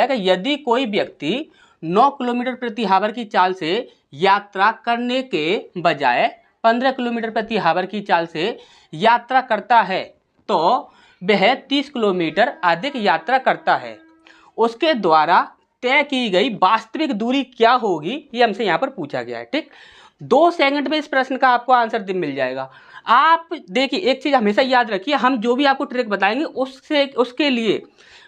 कि यदि कोई व्यक्ति 9 किलोमीटर प्रति आवर की चाल से यात्रा करने के बजाय 15 किलोमीटर प्रति आवर की चाल से यात्रा करता है तो वह 30 किलोमीटर अधिक यात्रा करता है। उसके द्वारा तय की गई वास्तविक दूरी क्या होगी, ये हमसे यहाँ पर पूछा गया है। ठीक, 2 सेकंड में इस प्रश्न का आपको आंसर मिल जाएगा। आप देखिए, एक चीज़ हमेशा याद रखिए, हम जो भी आपको ट्रिक बताएंगे उसके लिए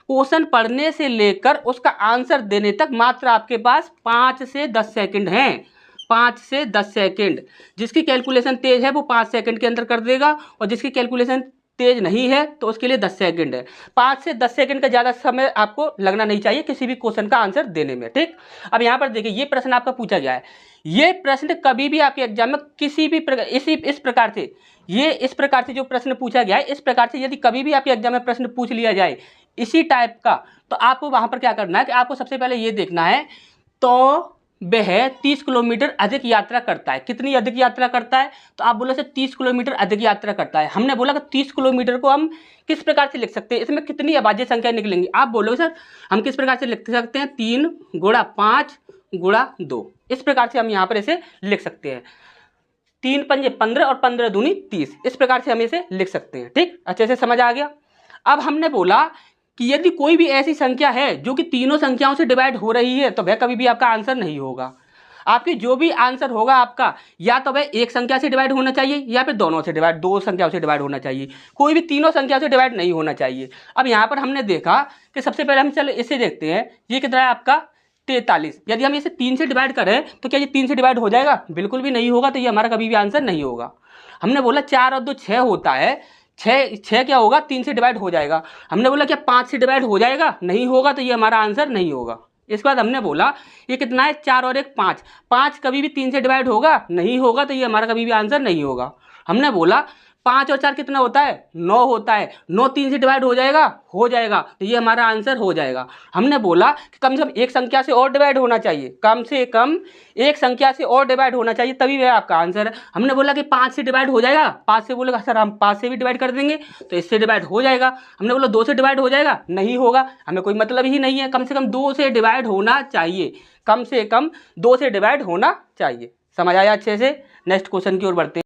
क्वेश्चन पढ़ने से लेकर उसका आंसर देने तक मात्र आपके पास 5 से 10 सेकंड हैं। 5 से 10 सेकंड। जिसकी कैलकुलेशन तेज है वो 5 सेकंड के अंदर कर देगा, और जिसकी कैलकुलेशन तेज नहीं है तो उसके लिए 10 सेकंड है। 5 से 10 सेकंड का ज़्यादा समय आपको लगना नहीं चाहिए किसी भी क्वेश्चन का आंसर देने में। ठीक, अब यहाँ पर देखिए, ये प्रश्न आपका पूछा गया है। ये प्रश्न कभी भी आपके एग्जाम में किसी भी इस प्रकार से जो प्रश्न पूछा गया है, इस प्रकार से यदि कभी भी आपके एग्जाम में प्रश्न पूछ लिया जाए इसी टाइप का, तो आपको वहाँ पर क्या करना है कि आपको सबसे पहले ये देखना है तो वह 30 किलोमीटर अधिक यात्रा करता है। कितनी अधिक यात्रा करता है? तो आप बोलो सर 30 किलोमीटर अधिक यात्रा करता है। हमने बोला कि 30 किलोमीटर को हम किस प्रकार से लिख सकते हैं, इसमें कितनी अभाज्य संख्या निकलेंगी? आप बोलोगे सर हम किस प्रकार से लिख सकते हैं, 3 गुणा 5 गुणा 2, इस प्रकार से हम यहाँ पर इसे लिख सकते हैं। 3 पंजे 15 और 15 दूनी 30, इस प्रकार से हम इसे लिख सकते हैं। ठीक, अच्छे से समझ आ गया। अब हमने बोला कि यदि कोई भी ऐसी संख्या है जो कि तीनों संख्याओं से डिवाइड हो रही है तो वह कभी भी आपका आंसर नहीं होगा। आपकी जो भी आंसर होगा आपका, या तो वह एक संख्या से डिवाइड होना चाहिए या फिर दो संख्याओं से डिवाइड होना चाहिए। कोई भी तीनों संख्या से डिवाइड नहीं होना चाहिए। अब यहाँ पर हमने देखा कि सबसे पहले हम चलो इसे देखते हैं, ये कितना है आपका 43। यदि हम इसे 3 से डिवाइड करें तो क्या ये 3 से डिवाइड हो जाएगा? बिल्कुल भी नहीं होगा, तो ये हमारा कभी भी आंसर नहीं होगा। हमने बोला 4 और 2 6 होता है, 6 क्या होगा 3 से डिवाइड हो जाएगा। हमने बोला क्या 5 से डिवाइड हो जाएगा? नहीं होगा, तो ये हमारा आंसर नहीं होगा। इसके बाद हमने बोला ये कितना है 4 और 1 5, 5 कभी भी 3 से डिवाइड होगा? नहीं होगा, तो ये हमारा कभी भी आंसर नहीं होगा। हमने बोला 5 और 4 कितना होता है? 9 होता है, 9 3 से डिवाइड हो जाएगा? हो जाएगा, तो ये हमारा आंसर हो जाएगा। हमने बोला कि कम से कम एक संख्या से और डिवाइड होना चाहिए, कम से कम एक संख्या से और डिवाइड होना चाहिए, तभी वह आपका आंसर है। हमने बोला कि 5 से डिवाइड हो जाएगा? 5 से बोलेगा सर हम 5 से भी डिवाइड कर देंगे तो इससे डिवाइड हो जाएगा। हमने बोला 2 से डिवाइड हो जाएगा? नहीं होगा, हमें कोई मतलब ही नहीं है। कम से कम 2 से डिवाइड होना चाहिए, कम से कम 2 से डिवाइड होना चाहिए। समझ आया अच्छे से? नेक्स्ट क्वेश्चन की ओर बढ़ते हैं।